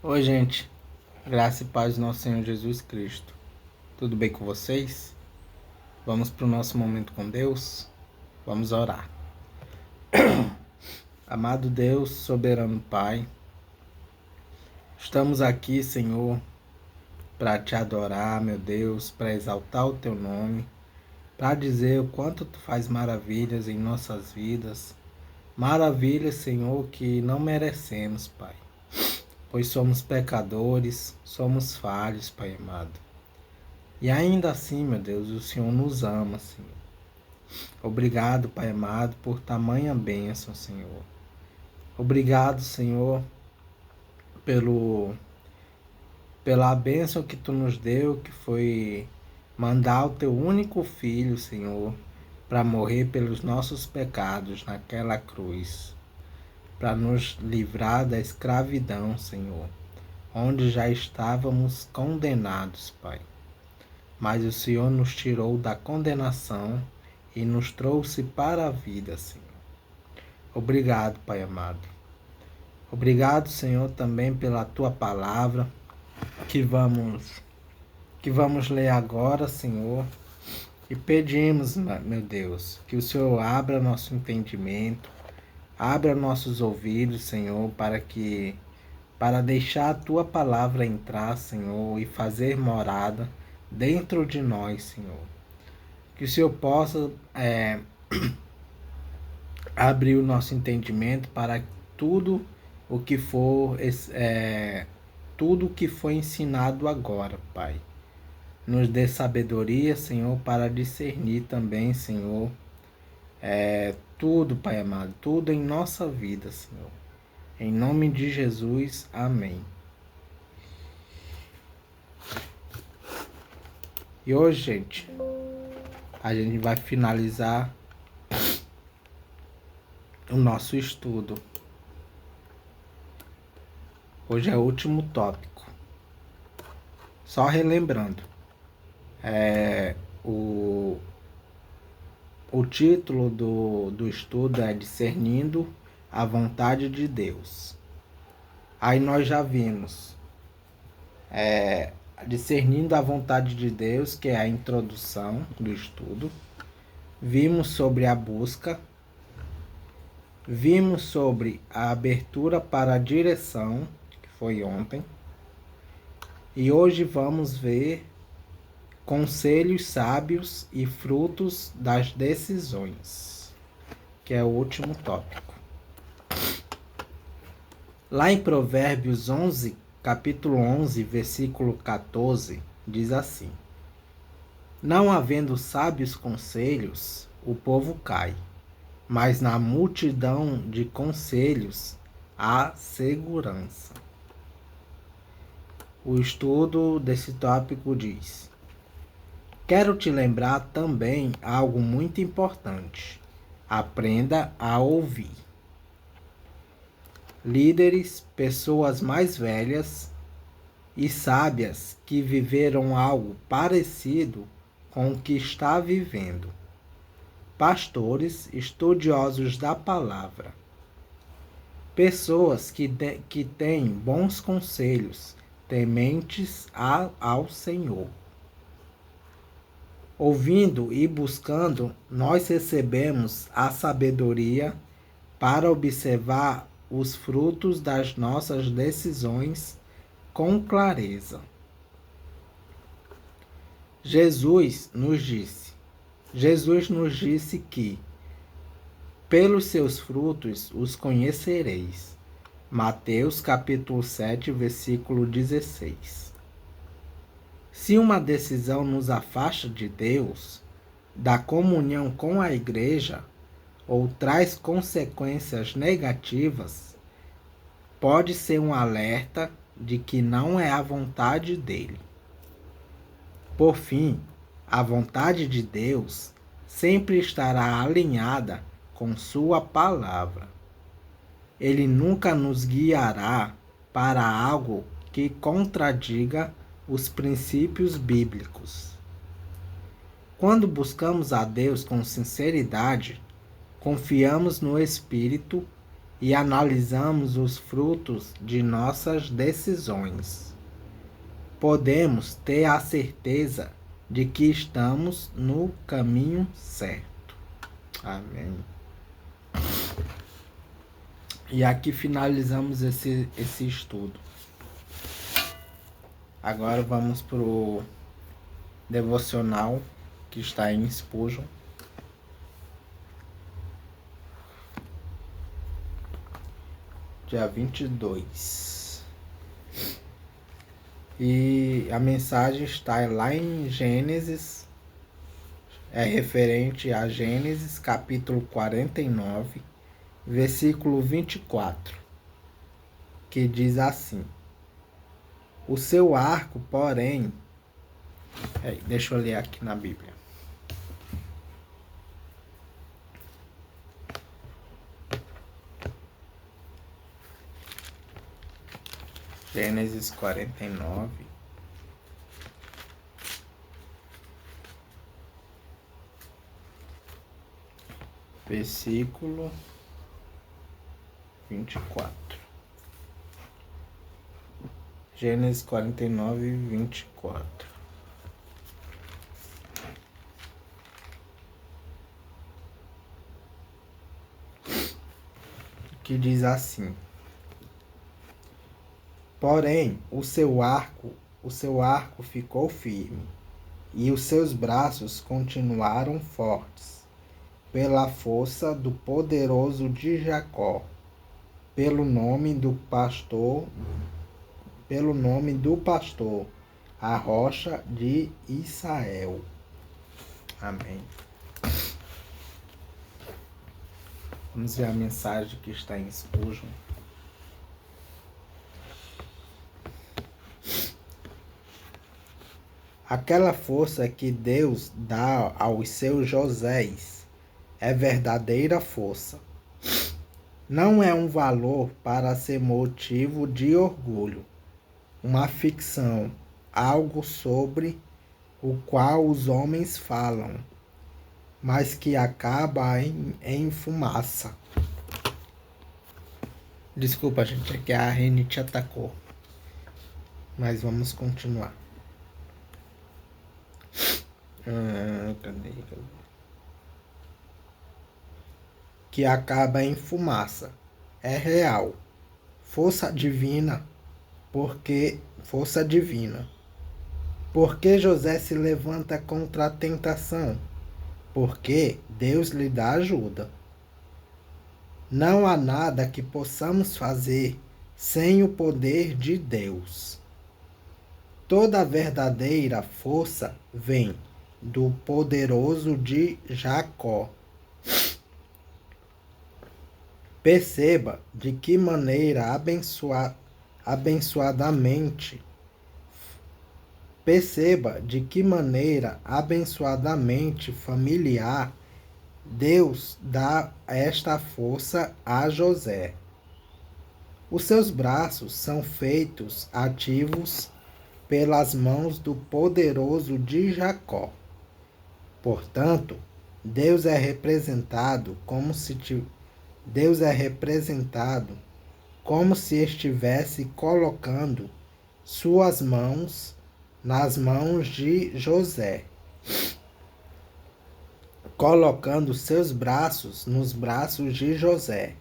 Oi, gente. Graça e paz do nosso Senhor Jesus Cristo. Tudo bem com vocês? Vamos para o nosso momento com Deus? Vamos orar. Amado Deus, soberano Pai, estamos aqui, Senhor, para te adorar, meu Deus, para exaltar o teu nome, para dizer o quanto tu faz maravilhas em nossas vidas. Maravilhas, Senhor, que não merecemos, Pai, pois somos pecadores, somos falhos, Pai amado. E ainda assim, meu Deus, o Senhor nos ama, Senhor. Obrigado, Pai amado, por tamanha bênção, Senhor. Obrigado, Senhor, pela bênção que Tu nos deu, que foi mandar o Teu único Filho, Senhor, para morrer pelos nossos pecados naquela cruz, para nos livrar da escravidão, Senhor, onde já estávamos condenados, Pai. Mas o Senhor nos tirou da condenação e nos trouxe para a vida, Senhor. Obrigado, Pai amado. Obrigado, Senhor, também pela Tua palavra que vamos ler agora, Senhor. E pedimos, meu Deus, que o Senhor abra nosso entendimento, abra nossos ouvidos, Senhor, para deixar a Tua palavra entrar, Senhor, e fazer morada dentro de nós, Senhor. Que o Senhor possa abrir o nosso entendimento para tudo o que for tudo o que foi ensinado agora, Pai. Nos dê sabedoria, Senhor, para discernir também, Senhor, tudo, Pai amado, tudo em nossa vida, Senhor. Em nome de Jesus, amém. E hoje, gente, a gente vai finalizar o nosso estudo. Hoje é o último tópico. Só relembrando, o título do estudo é Discernindo a Vontade de Deus. Aí nós já vimos Discernindo a Vontade de Deus, que é a introdução do estudo. Vimos sobre a busca. Vimos sobre a abertura para a direção, que foi ontem. E hoje vamos ver conselhos sábios e frutos das decisões, que é o último tópico. Lá em Provérbios 11, capítulo 11, versículo 14, diz assim: Não havendo sábios conselhos, o povo cai, mas na multidão de conselhos há segurança. O estudo desse tópico diz: Quero te lembrar também algo muito importante. Aprenda a ouvir. Líderes, pessoas mais velhas e sábias que viveram algo parecido com o que está vivendo. Pastores estudiosos da palavra. Pessoas que têm bons conselhos, tementes ao Senhor. Ouvindo e buscando, nós recebemos a sabedoria para observar os frutos das nossas decisões com clareza. Jesus nos disse que pelos seus frutos os conhecereis. Mateus capítulo 7, versículo 16. Se uma decisão nos afasta de Deus, da comunhão com a igreja, ou traz consequências negativas, pode ser um alerta de que não é a vontade dele. Por fim, a vontade de Deus sempre estará alinhada com sua palavra. Ele nunca nos guiará para algo que contradiga os princípios bíblicos. Quando buscamos a Deus com sinceridade, confiamos no Espírito e analisamos os frutos de nossas decisões, podemos ter a certeza de que estamos no caminho certo. Amém. E aqui finalizamos esse estudo. Agora vamos para o devocional que está em Spurgeon. Dia 22. E a mensagem está lá em Gênesis, é referente a Gênesis capítulo 49, versículo 24, que diz assim: o seu arco, porém... deixa eu ler aqui na Bíblia. Gênesis 49, versículo 24. Gênesis 49, 24. Que diz assim: porém, o seu arco ficou firme, e os seus braços continuaram fortes, pela força do poderoso de Jacó, pelo nome do pastor, a rocha de Israel. Amém. Vamos ver a mensagem que está em Spurgeon. Aquela força que Deus dá aos seus Joséis é verdadeira força. Não é um valor para ser motivo de orgulho, uma ficção, algo sobre o qual os homens falam, mas que acaba em fumaça. Desculpa, gente, é que a rinite atacou. Mas vamos continuar. Cadê? Que acaba em fumaça. É real. Força divina. Força divina. Porque José se levanta contra a tentação? Porque Deus lhe dá ajuda. Não há nada que possamos fazer sem o poder de Deus. Toda a verdadeira força vem do poderoso de Jacó. Perceba de que maneira abençoadamente familiar Deus dá esta força a José. Os seus braços são feitos ativos pelas mãos do poderoso de Jacó. Portanto, Deus é representado como se estivesse colocando suas mãos nas mãos de José, colocando seus braços nos braços de José,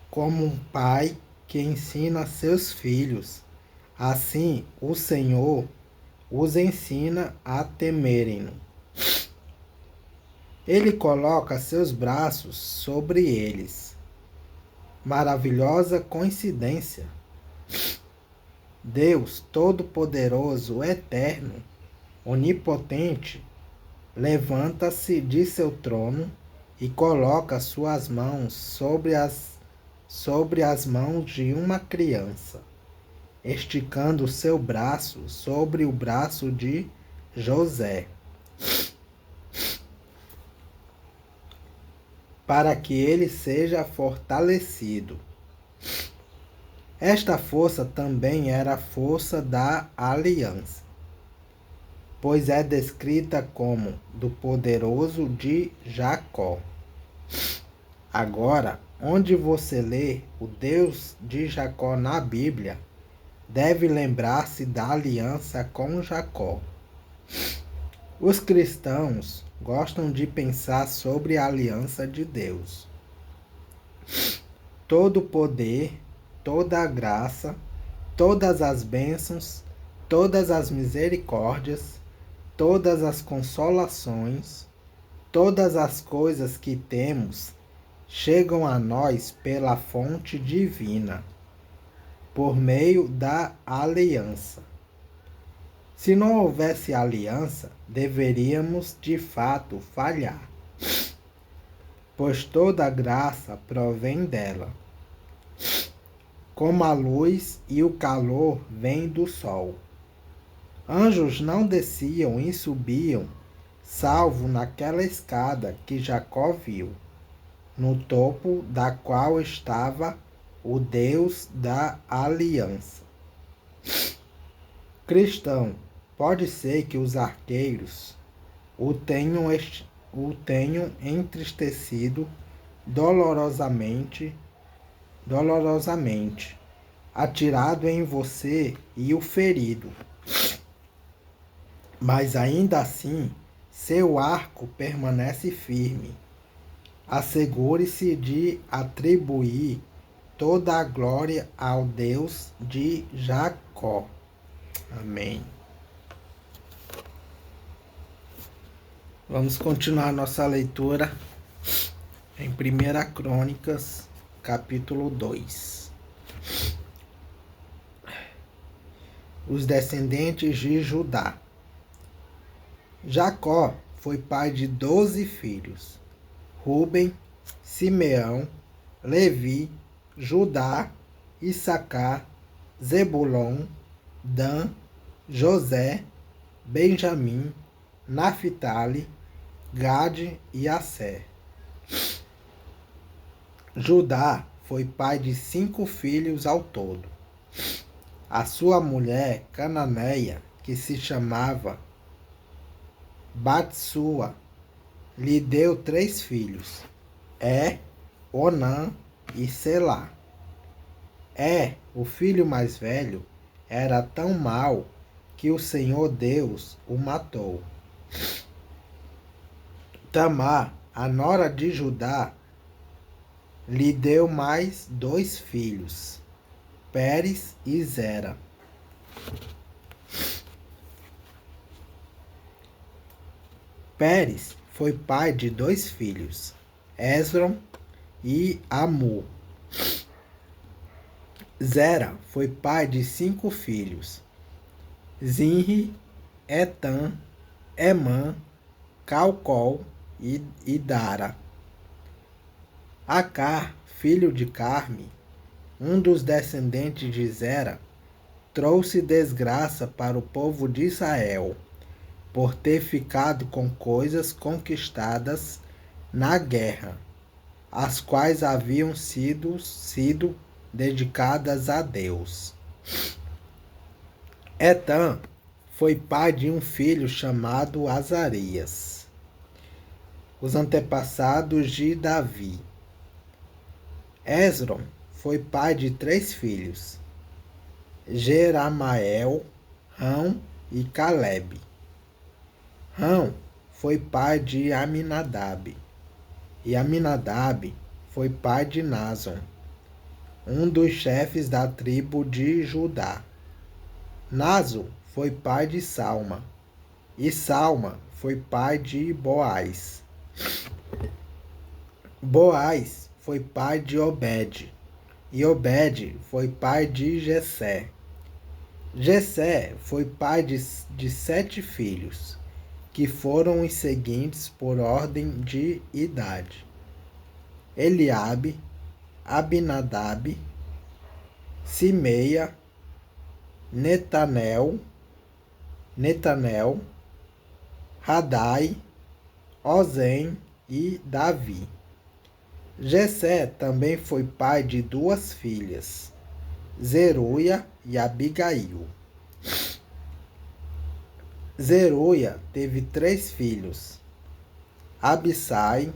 como um pai que ensina seus filhos. Assim, o Senhor os ensina a temerem-no. Ele coloca seus braços sobre eles. Maravilhosa coincidência! Deus Todo-Poderoso, Eterno, Onipotente, levanta-se de seu trono e coloca suas mãos sobre as mãos de uma criança, esticando seu braço sobre o braço de José, para que ele seja fortalecido. Esta força também era a força da aliança, pois é descrita como do poderoso de Jacó. Agora, onde você lê o Deus de Jacó na Bíblia, deve lembrar-se da aliança com Jacó. Os cristãos gostam de pensar sobre a aliança de Deus. Todo o poder, toda a graça, todas as bênçãos, todas as misericórdias, todas as consolações, todas as coisas que temos chegam a nós pela fonte divina, por meio da aliança. Se não houvesse aliança, deveríamos de fato falhar, pois toda a graça provém dela, como a luz e o calor vêm do sol. Anjos não desciam e subiam, salvo naquela escada que Jacó viu, no topo da qual estava o Deus da aliança. Cristão, pode ser que os arqueiros o tenham entristecido dolorosamente, atirado em você e o ferido. Mas ainda assim, seu arco permanece firme. Assegure-se de atribuir toda a glória ao Deus de Jacó. Amém. Vamos continuar nossa leitura em 1 Crônicas, capítulo 2. Os descendentes de Judá. Jacó foi pai de 12 filhos: Ruben, Simeão, Levi, Judá, Issacar, Zebulon, Dan, José, Benjamim, Naphtali, Gade e Asser. Judá foi pai de 5 filhos ao todo. A sua mulher cananeia, que se chamava Batsua, lhe deu 3 filhos: Onã e Selá. O filho mais velho, era tão mau que o Senhor Deus o matou. Tamar, a nora de Judá, lhe deu mais 2 filhos, Pérez e Zera. Pérez foi pai de 2 filhos, Esrom e Amu. Zera foi pai de 5 filhos, Zinri, Etan, Emã, Calcol e Dara. Acar, filho de Carme, um dos descendentes de Zera, trouxe desgraça para o povo de Israel, por ter ficado com coisas conquistadas na guerra, as quais haviam sido dedicadas a Deus. Etan foi pai de um filho chamado Azarias. Os antepassados de Davi. Esrom foi pai de 3 filhos, Jeramael, Rão e Calebe. Rão foi pai de Aminadab, e Aminadab foi pai de Nason, um dos chefes da tribo de Judá. Naso foi pai de Salma, e Salma foi pai de Boaz. Boaz foi pai de Obed, e Obed foi pai de Jessé. Jessé foi pai de 7 filhos, que foram os seguintes por ordem de idade: Eliabe, Abinadab, Simeia, Netanel, Radai, Ozem e Davi. Jessé também foi pai de 2 filhas, Zeruia e Abigail. Zeruia teve 3 filhos, Abissai,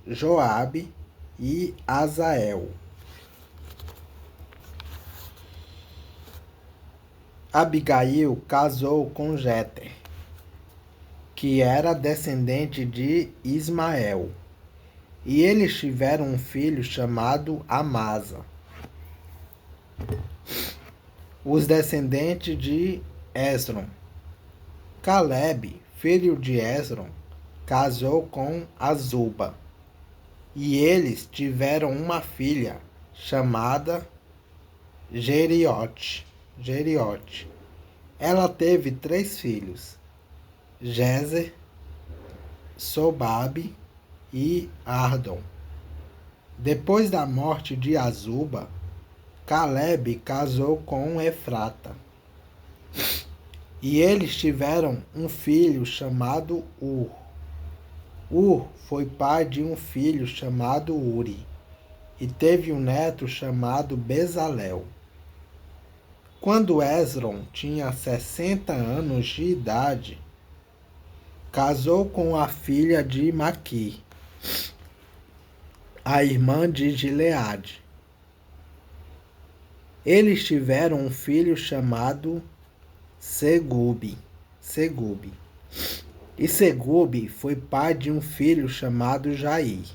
Joabe e Azael. Abigail casou com Jéter, que era descendente de Ismael, e eles tiveram um filho chamado Amasa. Os descendentes de Hezron. Caleb, filho de Hezron, casou com Azuba, e eles tiveram uma filha chamada Jeriote. Ela teve 3 filhos, Jezer, Sobabe e Ardon. Depois da morte de Azuba, Caleb casou com Efrata. E eles tiveram um filho chamado Ur. Ur foi pai de um filho chamado Uri, e teve um neto chamado Bezalel. Quando Hezron tinha 60 anos de idade, casou com a filha de Maqui, a irmã de Gileade. Eles tiveram um filho chamado Segube. E Segube foi pai de um filho chamado Jair.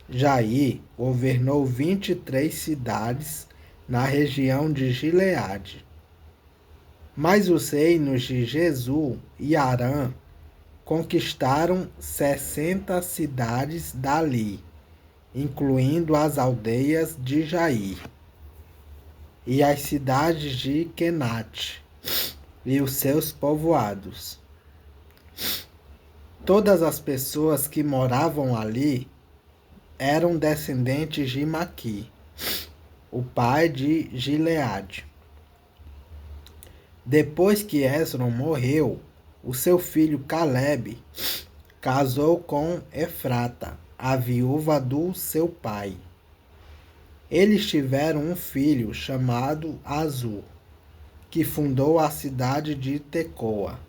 Jair governou 23 cidades na região de Gileade. Mas os reinos de Jesú e Arã conquistaram 60 cidades dali, incluindo as aldeias de Jair e as cidades de Kenate e os seus povoados. Todas as pessoas que moravam ali eram descendentes de Maqui, o pai de Gileade. Depois que Hezron morreu, o seu filho Caleb casou com Efrata, a viúva do seu pai. Eles tiveram um filho chamado Azur, que fundou a cidade de Tecoa.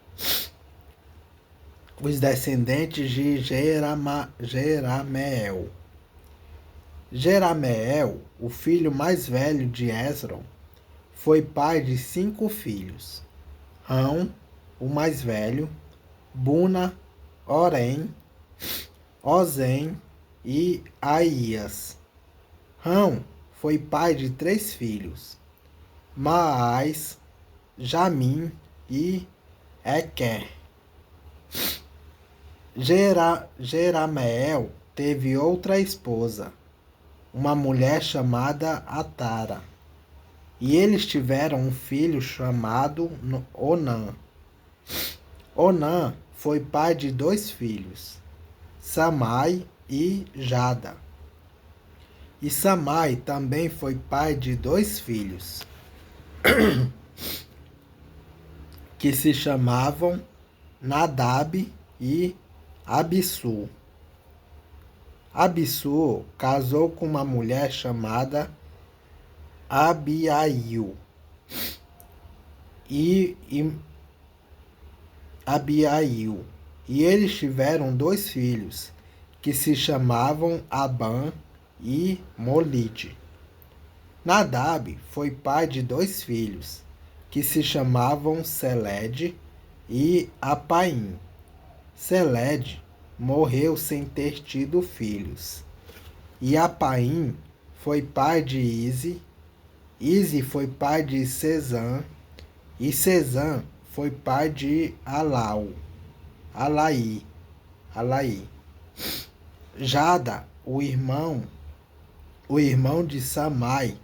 Os descendentes de Jerameel. Jerameel, o filho mais velho de Hezron, foi pai de 5 filhos. Rão, o mais velho, Buna, Orém, Ozem e Aías. Rão foi pai de 3 filhos, Maás, Jamim e Equer. Jerameel teve outra esposa, uma mulher chamada Atara, e eles tiveram um filho chamado Onã. Onã foi pai de 2 filhos, Samai e Jada. E Samai também foi pai de 2 filhos, que se chamavam Nadab e Abissu. Abissu casou com uma mulher chamada Abiail. E eles tiveram 2 filhos, que se chamavam Abã e Molide. Nadab foi pai de 2 filhos, que se chamavam Seled e Apaim. Seled morreu sem ter tido filhos. E Apaim foi pai de Ize. Ize foi pai de Sezã. E Sezã foi pai de Alaí. Jada, o irmão de Samai,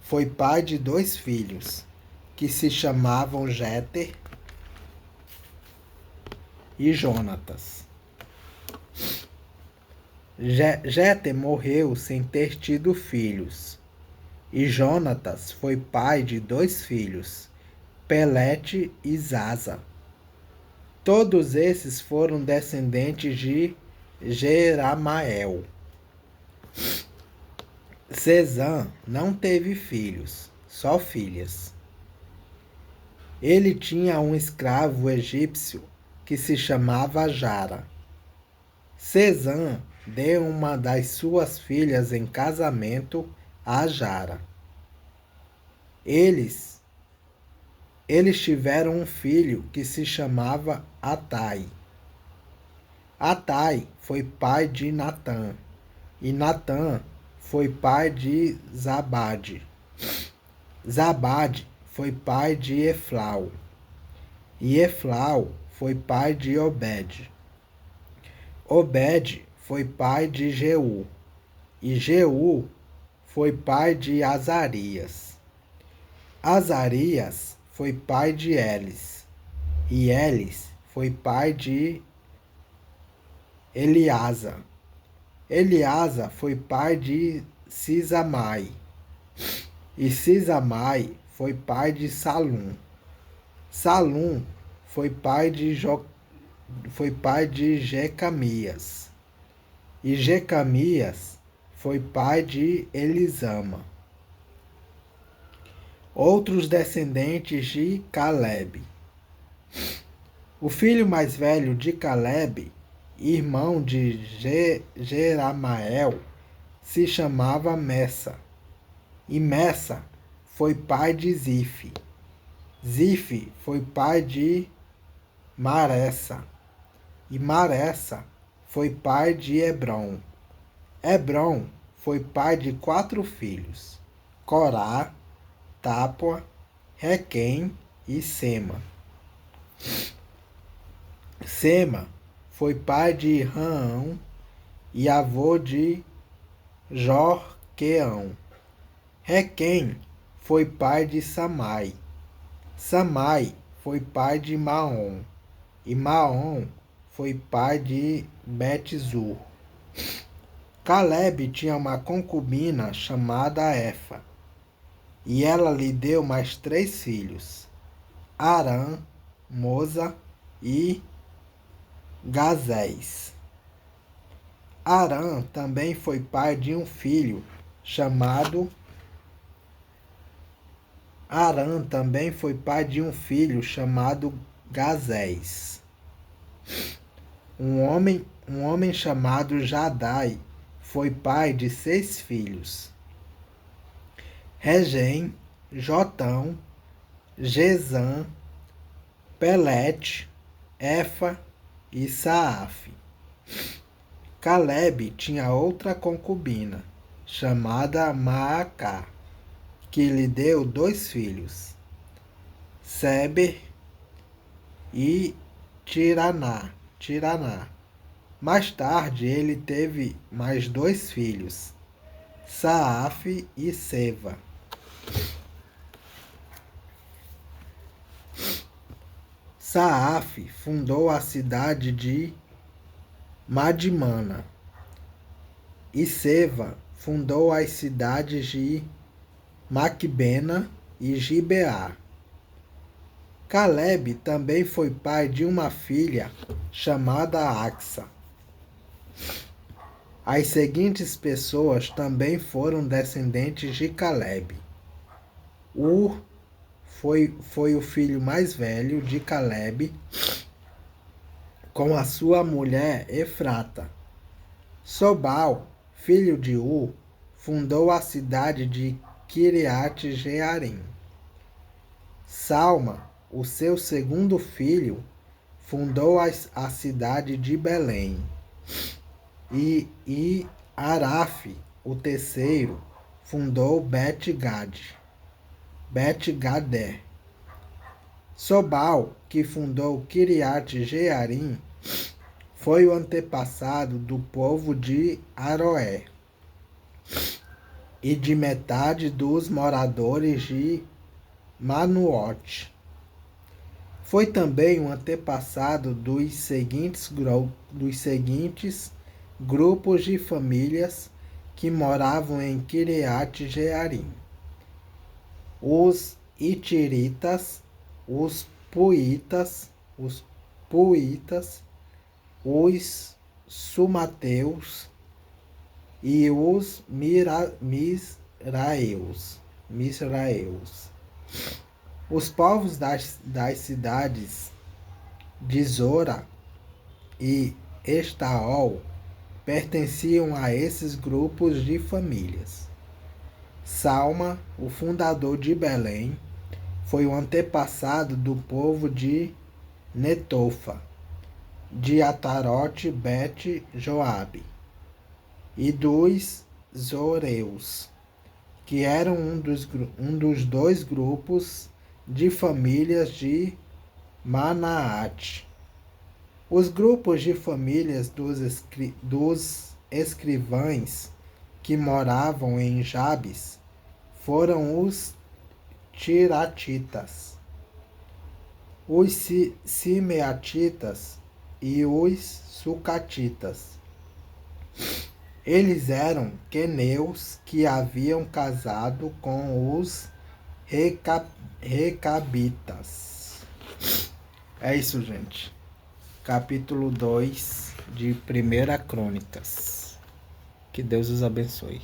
foi pai de 2 filhos, que se chamavam Jéter e Jonatas. Jéter morreu sem ter tido filhos, e Jonatas foi pai de 2 filhos, Pelete e Zaza. Todos esses foram descendentes de Jeramael. Sezã não teve filhos, só filhas. Ele tinha um escravo egípcio que se chamava Jara. Sezã deu uma das suas filhas em casamento a Jara. Eles, eles tiveram um filho que se chamava Atai. Atai foi pai de Natã, e Natã foi pai de Zabade. Zabade foi pai de Eflau, e Eflau foi pai de Obed. Obed foi pai de Jeú, e Jeú foi pai de Azarias. Azarias foi pai de Elis, e Elis foi pai de Eleasa. Eleasa foi pai de Sisamai, e Sisamai foi pai de Salum. Salum foi pai de Jecamias, e Jecamias foi pai de Elisama. Outros descendentes de Calebe. O filho mais velho de Calebe, irmão de Jeramael, se chamava Messa. E Messa foi pai de Zife. Zife foi pai de Maressa. E Maressa foi pai de Hebron. Hebron foi pai de 4 filhos: Corá, Tápua, Requem e Sema. Sema foi pai de Raão e avô de Jorqueão. Requem foi pai de Samai. Samai foi pai de Maom. E Maom foi pai de Betzur. Calebe tinha uma concubina chamada Efa, e ela lhe deu mais 3 filhos: Arã, Moza e Gazés. Arã também foi pai de um filho chamado Gazés. Um homem chamado Jadai foi pai de 6 filhos: Regem, Jotão, Gesam, Pelete, Efa e Saaf. Calebe tinha outra concubina, chamada Maacá, que lhe deu 2 filhos: Seber e Tiraná. Mais tarde ele teve mais 2 filhos: Saaf e Seva. Saaf fundou a cidade de Madimana, e Seva fundou as cidades de Macbena e Gibeá. Calebe também foi pai de uma filha chamada Axa. As seguintes pessoas também foram descendentes de Calebe. Ur foi o filho mais velho de Calebe, com a sua mulher Efrata. Sobal, filho de Ur, fundou a cidade de Kiriat Jearim. Salma, o seu segundo filho, fundou a cidade de Belém. E Araf, o terceiro, fundou Bet-Gader. Sobal, que fundou Kiriat Jearim, foi o antepassado do povo de Aroé e de metade dos moradores de Manuote. Foi também um antepassado dos seguintes grupos de famílias que moravam em Kiriat Jearim: os Itiritas, os Puitas, os Sumateus e os Misraeus. Os povos das cidades de Zora e Estaol pertenciam a esses grupos de famílias. Salma, o fundador de Belém, foi o antepassado do povo de Netofa, de Atarote Bet Joabe e dos Zoreus, que eram um dos dois grupos de famílias de Manaate. Os grupos de famílias dos escrivães que moravam em Jabes foram os Tiratitas, os Simeatitas e os Sucatitas. Eles eram queneus que haviam casado com os Recabitas. É isso, gente. Capítulo 2 de 1 Crônicas. Que Deus os abençoe.